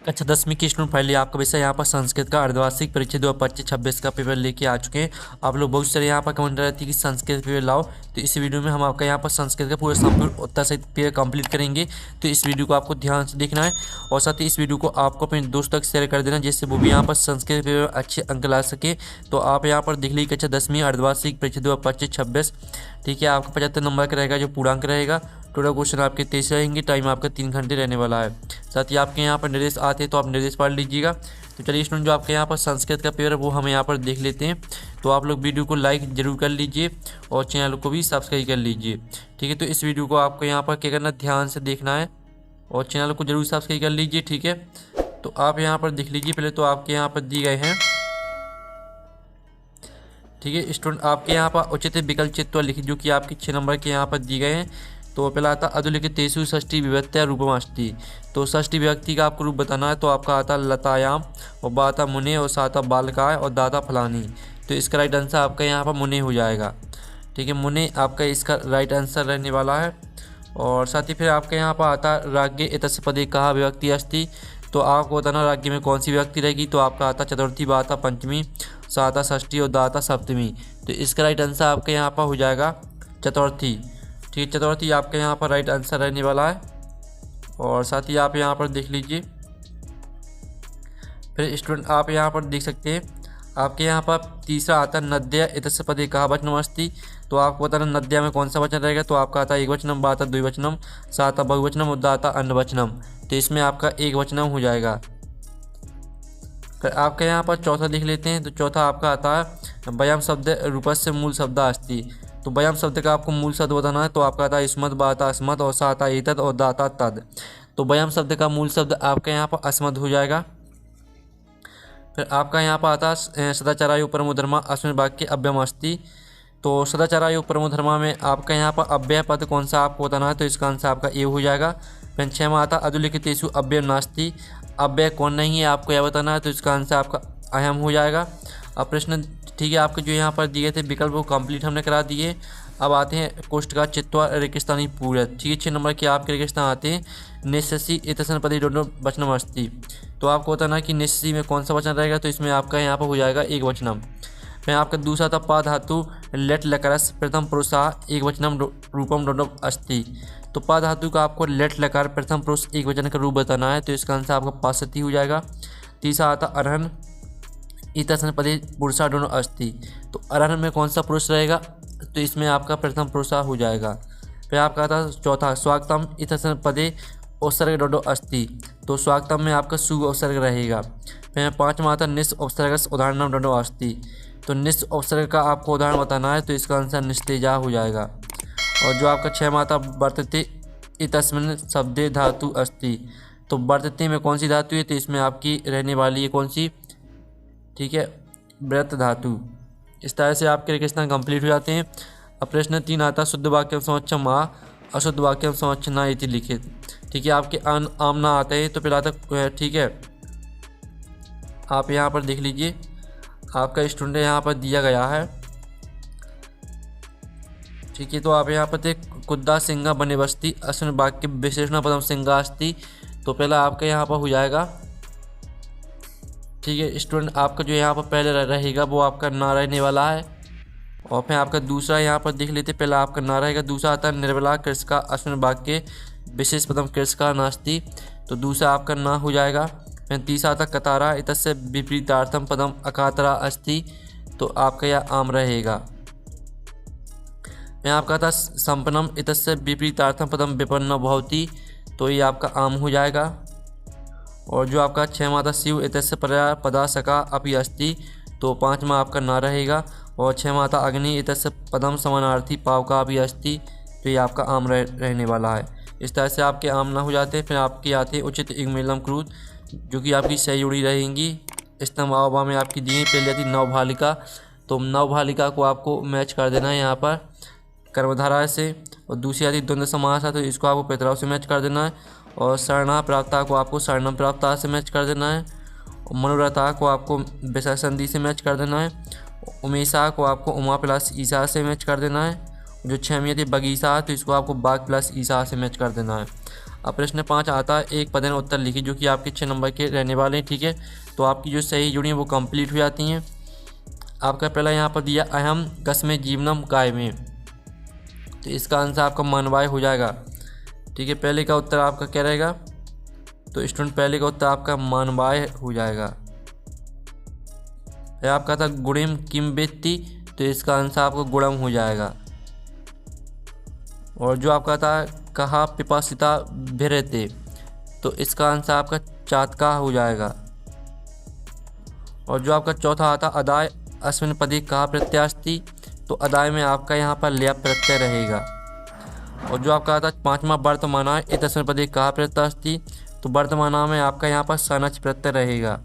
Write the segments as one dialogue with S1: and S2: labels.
S1: अच्छा 10वीं की स्टूडेंट फाइनली आपका विषय यहाँ पर संस्कृत का अर्धवार्षिक परीक्षा 2025-26 का पेपर लेके आ चुके हैं। आप लोग बहुत सारे यहाँ पर कमेंट रहती है कि संस्कृत पेपर लाओ, तो इस वीडियो में हम आपका यहाँ पर संस्कृत का पूरा संपूर्ण उत्तर सहित पेपर कंप्लीट करेंगे। तो इस वीडियो को आपको ध्यान से देखना है और साथ ही इस वीडियो को आपको अपने दोस्तों तक शेयर कर देना, जिससे वो भी यहाँ पर संस्कृत पेपर अच्छे अंक ला सके। तो आप यहाँ पर देख लीजिए, अच्छा 10वीं अर्धवार्षिक परीक्षा 2025-26, ठीक है, आपका 75 नंबर का रहेगा जो पूर्णांक रहेगा। टोटल क्वेश्चन आपके 23 रहेंगे, टाइम आपका 3 घंटे रहने वाला है। साथ ही आपके यहाँ पर निर्देश आते हैं तो आप निर्देश पढ़ लीजिएगा। तो चलिए स्टूडेंट, जो आपके यहाँ पर संस्कृत का पेपर है वो हम यहाँ पर देख लेते हैं। तो आप लोग वीडियो को लाइक जरूर कर लीजिए और चैनल को भी सब्सक्राइब कर लीजिए, ठीक है। तो इस वीडियो को आपको यहाँ पर क्या करना, ध्यान से देखना है और चैनल को जरूर सब्सक्राइब कर लीजिए, ठीक है। तो आप यहाँ पर देख लीजिए, पहले तो आपके यहाँ पर दिए गए हैं, ठीक है स्टूडेंट। आपके यहाँ पर उचित विकल्प चित्त लिखिए, जो कि आपके 6 नंबर के यहाँ पर दिए गए हैं। तो पहला आता अधोलिखित तेषु षष्ठी विभक्त्या रूपमस्ति। तो षष्ठी विभक्ति का आपको रूप बताना है। तो आपका आता लतायाम और बाता मुने और साता बालकाय और दाता फलानी। तो इसका राइट आंसर आपका यहाँ पर मुने हो जाएगा, ठीक है। मुने आपका इसका राइट आंसर रहने वाला है। और साथ ही फिर आपके यहाँ पर आता राज्ञे एतस्य पदे कहा विभक्ति अस्ति। तो आपको बताना राज्य में कौन सी विभक्ति रहेगी। तो आपका आता चतुर्थी, बाता पंचमी, साता षष्ठी और दाता सप्तमी। तो इसका राइट आंसर आपके यहाँ पर हो जाएगा चतुर्थी, ठीक है। चतुर्थी आपके यहाँ पर राइट आंसर रहने वाला है। और साथ ही आप यहाँ पर देख लीजिए, फिर स्टूडेंट आप यहाँ पर देख सकते हैं, आपके यहाँ पर तीसरा आता है नद्या एतस्य पदे कहा वचनमस्ति। तो आपको बताना नद्या में कौन सा वचन रहेगा। तो आपका आता है एकवचनम, बाता द्विवचनम, साता बहुवचनम और दाता अन्यवचनम। तो इसमें आपका एक वचनम हो जाएगा। फिर आपके यहाँ पर चौथा लिख लेते हैं। तो चौथा आपका आता है व्यायाम शब्द रूपस्य मूल शब्द अस्ति। तो व्यायाम शब्द का आपको मूल शब्द बताना है। तो आपका आता है स्मद, बाता अस्मद और साता एतद और दाता तद। तो व्यायाम शब्द का मूल शब्द आपके यहाँ पर अस्मद हो जाएगा। फिर आपका यहाँ पर आता है सदाचारायु परमो धर्मा अस्मिन् वाक्ये अव्ययम अस्ति। तो सदाचारायु परमो धर्मा में आपका यहाँ पर अव्यय पद कौन सा आपको बताना है। तो इसका आंसर आपका ए हो जाएगा। फिर 6 में आता अधोलिखितेषु अव्ययम नास्ति। अव्यय कौन नहीं है आपको यह बताना है। तो इसका आंसर आपका अहम हो जाएगा। अब प्रश्न, ठीक है, आपके जो यहाँ पर दिए थे विकल्प वो कंप्लीट हमने करा दिए। अब आते हैं कोष्ठ का चित्वा रेगिस्तानी पूरत, ठीक है। 6 नंबर के आपके रेगिस्तान आते हैं निस्ससी एतस्य पदे दोनों वचनम अस्ति। तो आपको बताना है कि निस्सी में कौन सा वचन रहेगा। तो इसमें आपका यहाँ पर हो जाएगा एक वचनम। फिर आपका दूसरा था पा धातु लेट लकारस प्रथम पुरुषा एक वचनम रूपम दोनों अस्ति। तो पा धातु का आपको लेट लकार प्रथम पुरुष एक वचन का रूप बताना है। तो इसका आंसर आपका पासती हो जाएगा। तीसरा आता अरहन इतसन पदे पुरुषा दोनों अस्ति। तो अरहन में कौन सा पुरुष रहेगा। तो इसमें आपका प्रथम पुरुषा हो जाएगा। फिर आपका आता चौथा स्वागतम इतसन पदे उपसर्ग दोनों अस्ति। तो स्वागतम में आपका सु उपसर्ग रहेगा। फिर 5वां आता निस उपसर्ग उदाहरण दोनों अस्ति। तो निस उपसर्ग का आपको उदाहरण बताना है। तो इसका आंसर निस्तेजा हो जाएगा। और जो आपका 6वां आता वर्तते इतस्मिन् शब्दे धातु अस्ति। तो वर्तते में कौन सी धातु है। तो इसमें आपकी रहने वाली है कौन सी, ठीक है, व्रत धातु। इस तरह से आपके रेगिस्तान कंप्लीट हो जाते हैं। अब प्रश्न 3 आता शुद्ध वाक्यम समक्षम आ अशुद्ध वाक्यम समक्षम ना इति लिखित, ठीक है। आपके आम ना आते हैं तो फिर आता, ठीक है, आप यहाँ पर देख लीजिए, आपका स्टूडेंट यहाँ पर दिया गया है, ठीक है। तो आप यहाँ पर देख कुद्दा सिंगा बने बस्ती अश्विन वाक्य विशेषण पदम सिंगास्ति। तो पहला आपका यहाँ पर हो जाएगा, ठीक है स्टूडेंट। आपका जो यहाँ पर पहले रहेगा वो आपका ना रहने वाला है। और फिर आपका दूसरा यहाँ पर देख लेते, पहला आपका ना रहेगा। दूसरा आता है निर्बला कृषका अश्विन वाक्य विशेष पदम कृषका नास्ति। तो दूसरा आपका ना हो जाएगा। फिर तीसरा आता कतारा इतस्य विपरीतार्थम पदम अकातरा अस्ति। तो आपका यह आम रहेगा। फिर आपका था संपन्नम इतस्य विपरीतार्थम पदम विपन्न भवति। तो ये आपका आम हो जाएगा। और जो आपका 6वां था शिव इतस्य पर्याय पदा सका अपि अस्ति। तो 5वां आपका ना रहेगा। और 6वां था अग्नि इतस्य पदम समानार्थी पावका अपि अस्ति। तो ये आपका आम रहने वाला है। इस तरह से आपके आम ना हो जाते हैं। फिर आपके आते हैं उचित इगमेलम क्रूत, जो कि आपकी सही जुड़ी रहेंगी। स्तंभ आवभा में आपकी दी पहले थी नवभालिका। तो नवभालिका को आपको मैच कर देना है यहाँ पर कर्मधारा से। और दूसरी आती द्वंद्व समास है, तो इसको आपको पैतराव से मैच कर देना है। और शरणा प्राप्ता को आपको शरणम प्राप्ता से मैच कर देना है। और मनोरथा को आपको विषय संधि से मैच कर देना है। उमेशा को आपको उमा प्लस ईसा से मैच कर देना है। जो 6वीं थी बगीचा, तो इसको आपको बाग प्लस ईसा से मैच कर देना है। अब प्रश्न 5 आता है, एक पदेन उत्तर लिखिए, जो कि आपके 6 नंबर के रहने वाले हैं। ठीक है, तो आपकी जो सही जुड़ी हैं वो कंप्लीट हो जाती हैं। आपका पहला यहाँ पर दिया अहम कस्मे जीवनम काय में, तो इसका आंसर आपका मनवाय हो जाएगा। ठीक है, पहले का उत्तर आपका क्या रहेगा, तो स्टूडेंट पहले का उत्तर आपका मानवाय हो जाएगा। फिर आपका था गुणिम किम वेत्ति, तो इसका आंसर आपको गुणम हो जाएगा। और जो आपका था कहा पिपासिता भिरते, तो इसका आंसर आपका चातका हो जाएगा। और जो आपका चौथा आता अदाय अस्मिन पदी कहा प्रत्यास्ति, तो अदाय में आपका यहाँ पर ल्या प्रत्यय रहेगा। और जो आपका आता पांचवा वर्तमाना इतस्मिन पदी कहा प्रत्यास्ति, तो वर्तमाना में आपका यहाँ पर सनच प्रत्यय रहेगा।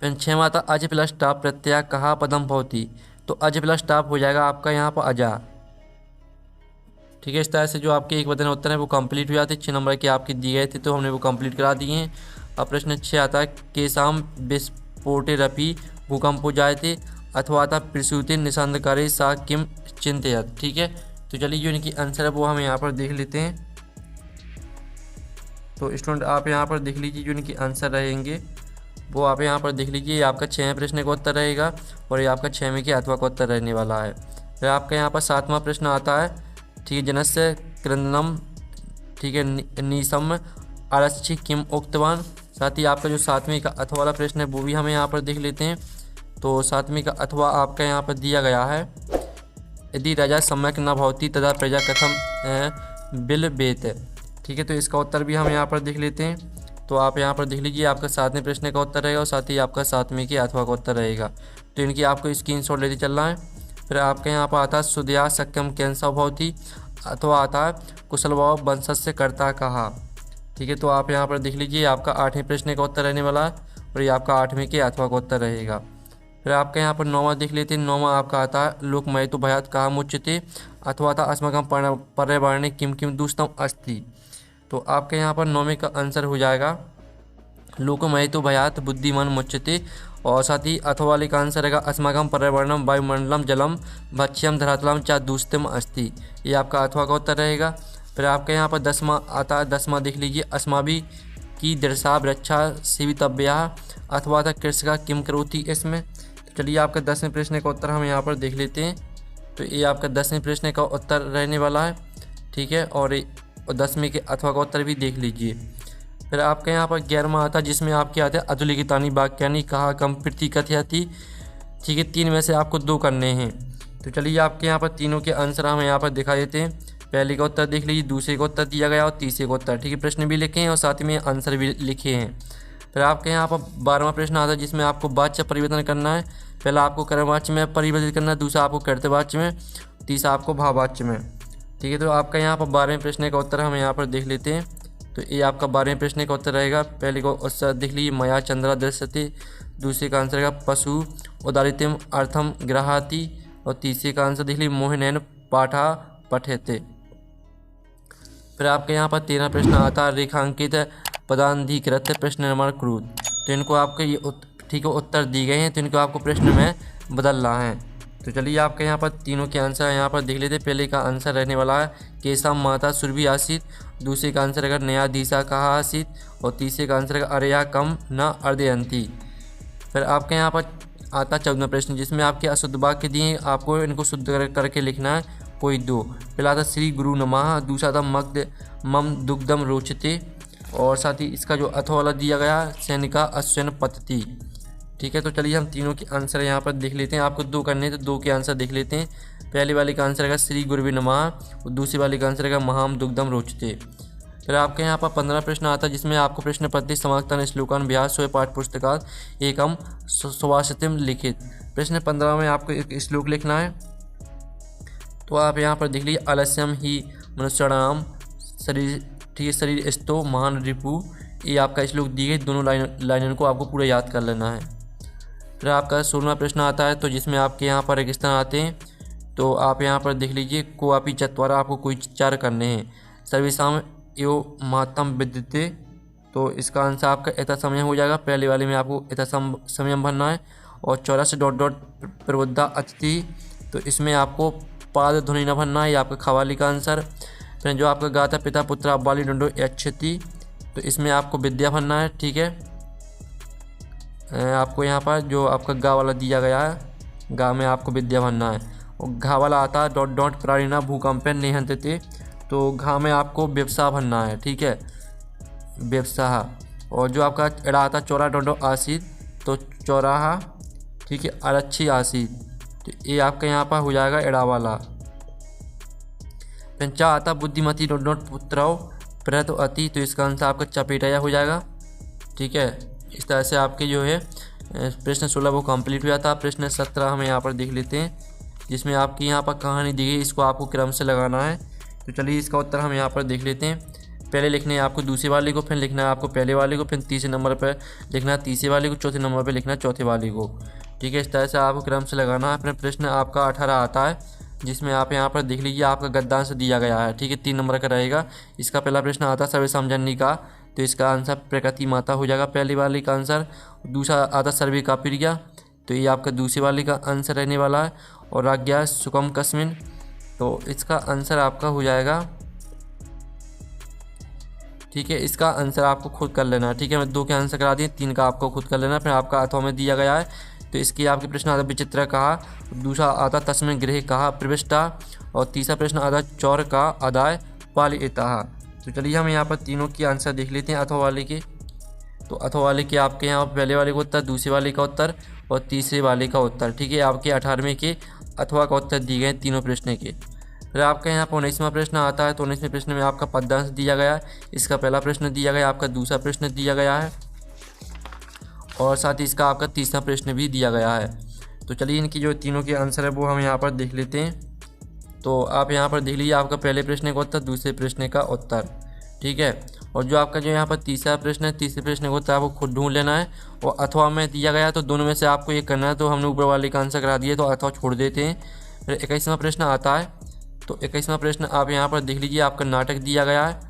S1: फिर छठवां आता अज प्लस टाप प्रत्यय कहा पदम भवती, तो अज प्लस टाप हो जाएगा आपका यहाँ पर अजा। ठीक है, इस तरह से जो आपके एक वचन उत्तर है वो कंप्लीट हो जाते हैं। 6 नंबर के आपके दिए गए थे तो हमने वो कंप्लीट करा दिए हैं। अब प्रश्न 6 आता है केसाम विस्फोटे रपी भूकंपो जायते अथवा था प्रसूति निसंदकारी सा किम चिंतयत। ठीक है, तो चलिए जो इनकी आंसर है वो हम यहाँ पर देख लेते हैं। तो स्टूडेंट आप यहाँ पर देख लीजिए, जो इनकी आंसर रहेंगे वो आप यहाँ पर देख लीजिए। ये आपका 6वें प्रश्न का उत्तर रहेगा और ये आपका 6वें के अथवा का उत्तर रहने वाला है। फिर आपका यहाँ पर 7वां प्रश्न आता है, ठीक है, जनस्य क्रंदनम, ठीक है, नीसम आरक्षी किम उक्तवान। साथ ही आपका जो 7वें का अथवा वाला प्रश्न है वो भी हमें यहाँ पर देख लेते हैं। तो 7वें का अथवा आपका यहाँ पर दिया गया है, यदि राजा सम्यक न भवती तथा प्रजा कथम बिल बेत। ठीक है, तो इसका उत्तर भी हम यहाँ पर देख लेते हैं। तो आप यहाँ पर देख लीजिए, आपका 7वें प्रश्न का उत्तर रहेगा और साथ ही आपका 7वें के अथवा का उत्तर रहेगा। तो इनकी आपको स्क्रीनशॉट लेते चलना है। फिर आपके यहाँ पर आता है सुदया सक्यम कैंसा भवती, अथवा आता है कुशल भाव वंशज से करता कहा। ठीक है, तो आप यहाँ पर देख लीजिए, आपका 8वें प्रश्न का उत्तर रहने वाला है और ये आपका 8वें के अथवा का उत्तर रहेगा। फिर आपके यहाँ पर 9वां देख लेते हैं। 9वां आपका आता है लोकमय तो भयात कहा मुच्यते, अथवा था अस्मकम पर्यावरणे किम किम दूषतम अस्ति। तो आपके यहाँ पर 9वें का आंसर हो जाएगा लोकमय तो भयात बुद्धिमान मुच्यते, और साथ ही अथवा वाले का आंसर रहेगा अस्माकम पर्यावरणम वायुमंडलम जलम भक्ष्यम धरातलम चा दूषितम अस्ति। ये आपका अथवा का उत्तर रहेगा। फिर आपके यहाँ पर 10वां आता है, 10वां देख लीजिए, अस्माभि की दृशा वृक्षा सेवितव्या अथवा था कृषका किम करोति इसमें। तो चलिए आपका 10वें प्रश्न का उत्तर हम यहाँ पर देख लेते हैं। तो ये आपका 10वें प्रश्न का उत्तर रहने वाला है। ठीक है, और 10वें के अथवा का उत्तर भी देख लीजिए। फिर आपके यहाँ पर 11वां आता है, जिसमें आपके आते हैं अधुलिखितानी वाक्यानि कहा कम प्रति कथयति। ठीक है, 3 में से आपको 2 करने हैं। तो चलिए आपके यहाँ पर तीनों के आंसर हम यहाँ पर दिखा देते हैं। पहले का उत्तर देख लीजिए, दूसरे का उत्तर दिया गया और तीसरे का उत्तर। ठीक है, प्रश्न भी लिखे हैं और साथ ही में आंसर भी लिखे हैं। फिर आपके यहाँ पर 12वां प्रश्न आता है, जिसमें आपको वाच्य परिवर्तन करना है। पहला आपको कर्मवाच्य में परिवर्तित करना है, दूसरा आपको कर्तवाच्य में, तीसरा आपको भाववाच्य में। ठीक है, तो आपका यहाँ पर 12वें प्रश्न का उत्तर हम यहाँ पर देख लेते हैं। तो ये आपका 12वें प्रश्न का उत्तर रहेगा। पहले को उत्तर देख लीजिए, मया चंद्रा दृश्यते, दूसरे का आंसर रहेगा पशु उदारितम अर्थम ग्रहाति, और तीसरे का आंसर देख लीजिए मोहिनैन पाठा पठेते। फिर आपके यहाँ पर 13वां प्रश्न आता है रेखांकित पदाधिकृत प्रश्न निर्माण क्रूद। तो इनको आपके ये ठीक है उत्तर दिए गए हैं, तो इनको आपको प्रश्न में बदलना है। तो चलिए आपके यहाँ पर तीनों के आंसर यहाँ पर देख लेते हैं। पहले का आंसर रहने वाला है केशव माता सुरभि आसित, दूसरे का आंसर अगर नया दिशा कहा आसित, और तीसरे का आंसर अगर अरया कम न अर्दयंती। फिर आपके यहाँ पर आता 14वां प्रश्न, जिसमें आपके अशुद्ध वाक्य दिए, आपको इनको शुद्ध करके लिखना है कोई 2। पहला था श्री गुरु नमः, दूसरा था मग्ध मम दुग्धम रोचते, और साथ ही इसका जो अथवा वाला दिया गया सैनिका अश्वन पतति। ठीक है, तो चलिए हम तीनों के आंसर यहाँ पर देख लेते हैं। आपको 2 करने हैं तो 2 के आंसर देख लेते हैं। पहले वाले का आंसर रहेगा श्री गुरुवे नमः और दूसरे वाले का आंसर रहेगा महाम दुग्धम रोचते। फिर आपके यहाँ पर 15वां प्रश्न आता है, जिसमें आपको प्रश्न पद्धति समाक्तन श्लोकान व्यास स्वयं पाठ पुस्तकात एकम सुभाषितम लिखित। प्रश्न 15 में आपको एक श्लोक लिखना है। तो आप यहाँ पर देख लीजिए, अलस्यम ही मनुष्याणाम शरीर, ठीक है, शरीर स्तो महान रिपु। ये आपका श्लोक दी गई, दोनों लाइनों को आपको पूरा याद कर लेना है। फिर आपका 16वां प्रश्न आता है, तो जिसमें आपके यहाँ पर रेगिस्तान आते हैं। तो आप यहाँ पर देख लीजिए, को आपी चतवारा, आपको कोई 4 करने हैं। सर्वेशाम एवं महत्तम विद्यते, तो इसका आंसर आपका यथा समय हो जाएगा। पहले वाले में आपको यथा समयम भरना है। और 84 डॉट डॉट प्रबुद्धा अतिथि, तो इसमें आपको पाद ध्वनि न भरना है, ये आपका खवाली का आंसर। फिर जो आपका गा था पिता पुत्र अब्बाली डंडो यच्छति, तो इसमें आपको विद्या भरना है। ठीक है, आपको यहाँ पर जो आपका गा वाला दिया गया है, गा में आपको विद्या भरना है। और घा वाला आता है डॉट डॉट प्राणिना भूकंपेन निहंते थे, तो घा में आपको व्यवसाय भरना है। ठीक है, व्यवसाय। और जो आपका एड़ा आता है चौरा डंडो आसित, तो चौराहा। ठीक है, अरच्छी आसित, तो ये आपका यहाँ पर हो जाएगा एड़ा वाला। फिर चा आता बुद्धिमती डॉट डॉट पुत्रव प्रत अति, तो इसका आंसर आपका चपेटाया हो जाएगा। ठीक है, इस तरह से आपके जो है प्रश्न 16 वो कंप्लीट हो जाता है। प्रश्न 17 हम यहाँ पर देख लेते हैं, जिसमें आपकी यहाँ पर कहानी दी गई, इसको आपको क्रम से लगाना है। तो चलिए इसका उत्तर हम यहाँ पर देख लेते हैं। पहले लिखना है आपको दूसरे वाले को, फिर लिखना है आपको पहले वाले को, फिर तीसरे नंबर पर लिखना है तीसरे वाले को, चौथे नंबर पर लिखना है चौथे वाले को। ठीक है, इस तरह से आपको क्रम से लगाना है। फिर प्रश्न आपका 18 आता है, जिसमें आप यहाँ पर देख लीजिए आपका गद्दांश दिया गया है। ठीक है, 3 नंबर का रहेगा। इसका पहला प्रश्न आता है सर्वे समझनी का, तो इसका आंसर प्रकृति माता हो जाएगा पहली वाली का आंसर। दूसरा आता सर्वे का प्रिया, तो ये आपका दूसरी वाली का आंसर रहने वाला है। और राज्ञा सुकम कस्मिन, तो इसका आंसर आपका हो जाएगा। ठीक है, इसका आंसर आपको खुद कर लेना है। ठीक है, मैं 2 के आंसर करा दिए, 3 का आपको खुद कर लेना है। फिर आपका अथवा में दिया गया है, तो इसकी आपके प्रश्न आता विचित्र कहा, दूसरा आता तस्मिन गृह कहा प्रविष्टा, और तीसरा प्रश्न आता चौर का आदाय पालिता। तो चलिए हम यहाँ पर तीनों की आंसर देख लेते हैं अथवा वाले के। तो अथवा वाले के आपके यहाँ पहले वाले का उत्तर, दूसरे वाले का उत्तर और तीसरे वाले का उत्तर। ठीक है, आपके 18वें के अथवा का उत्तर दिए गए तीनों प्रश्न के। फिर आपका यहाँ पर 19वां प्रश्न आता है, तो 19वें प्रश्न में आपका पद्यांश दिया गया है। इसका पहला प्रश्न दिया गया, आपका दूसरा प्रश्न दिया गया है, और साथ ही इसका आपका तीसरा प्रश्न भी दिया गया है। तो चलिए इनकी जो तीनों के आंसर है वो हम यहाँ पर देख लेते हैं। तो आप यहाँ पर देख लीजिए आपका पहले प्रश्न का उत्तर, दूसरे प्रश्न का उत्तर। ठीक है, और जो आपका जो यहाँ पर तीसरा प्रश्न है, तीसरे प्रश्न का उत्तर आपको खुद ढूंढ लेना है। और अथवा में दिया गया, तो दोनों में से आपको ये करना है। तो हमने ऊपर वाले का आंसर करा दिए, तो अथवा छोड़ देते हैं। फिर 21वां प्रश्न आता है, तो 21वां प्रश्न आप यहाँ पर देख लीजिए आपका नाटक दिया गया है।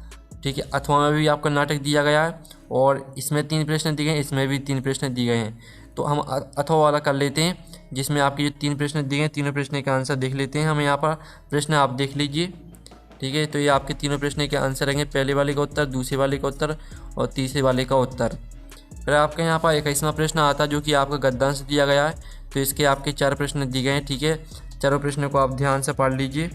S1: ठीक है, अथवा में भी आपका नाटक दिया गया है, और इसमें 3 प्रश्न दिए गए हैं, इसमें भी 3 प्रश्न दिए गए हैं। तो हम अथवा वाला कर लेते हैं, जिसमें आपके जो 3 प्रश्न दिए गए, तीनों प्रश्न के आंसर देख लेते हैं हम यहाँ पर। प्रश्न आप देख लीजिए। ठीक है, तो ये आपके तीनों प्रश्न के आंसर रहेंगे, पहले वाले का उत्तर, दूसरे वाले का उत्तर और तीसरे वाले का उत्तर। फिर आपके यहाँ पर 21वां प्रश्न आता है, जो कि आपका गद्यांश दिया गया है। तो इसके आपके 4 प्रश्न दिए गए हैं। ठीक है, चारों प्रश्नों को आप ध्यान से पढ़ लीजिए,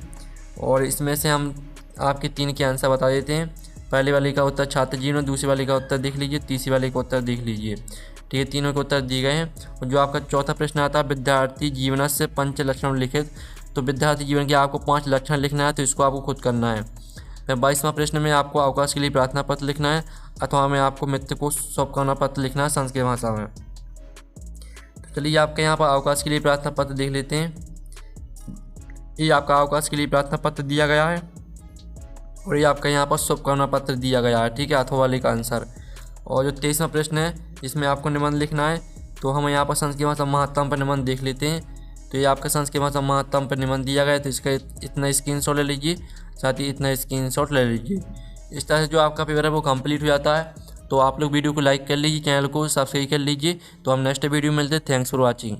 S1: और इसमें से हम आपके 3 के आंसर बता देते हैं। पहले वाले का उत्तर छात्र जीवन, दूसरे वाले का उत्तर देख लीजिए, तीसरे वाले का उत्तर देख लीजिए। ठीक है, तीनों के उत्तर दिए गए हैं। और जो आपका चौथा प्रश्न आता है विद्यार्थी जीवन से 5 लक्षण लिखित, तो विद्यार्थी जीवन के आपको 5 लक्षण लिखना है, तो इसको आपको खुद करना है। फिर 22वां प्रश्न में आपको अवकाश के लिए प्रार्थना पत्र लिखना है, अथवा में आपको मित्र को शुभकामना पत्र लिखना है संस्कृत भाषा में। तो चलिए आपके यहाँ पर अवकाश के लिए प्रार्थना पत्र देख लेते हैं। ये आपका अवकाश के लिए प्रार्थना पत्र दिया गया है, और ये आपका यहाँ पर शुभकामना पत्र दिया गया है। ठीक है, अथवा वाले का आंसर। और जो 23वां प्रश्न है, इसमें आपको निबंध लिखना है, तो हम यहाँ पर संस्कृत भाषा महत्तम पर निबंध देख लेते हैं। तो ये आपका संस्कृत भाषा महत्तम पर निबंध दिया गया है, तो इसका इतना स्क्रीनशॉट ले लीजिए, साथ ही इतना स्क्रीनशॉट ले लीजिए। इस तरह से जो आपका पेपर है वो कंप्लीट हो जाता है। तो आप लोग वीडियो को लाइक कर लीजिए, चैनल को सब्सक्राइब कर लीजिए। तो हम नेक्स्ट वीडियो में मिलते हैं। Thanks for watching.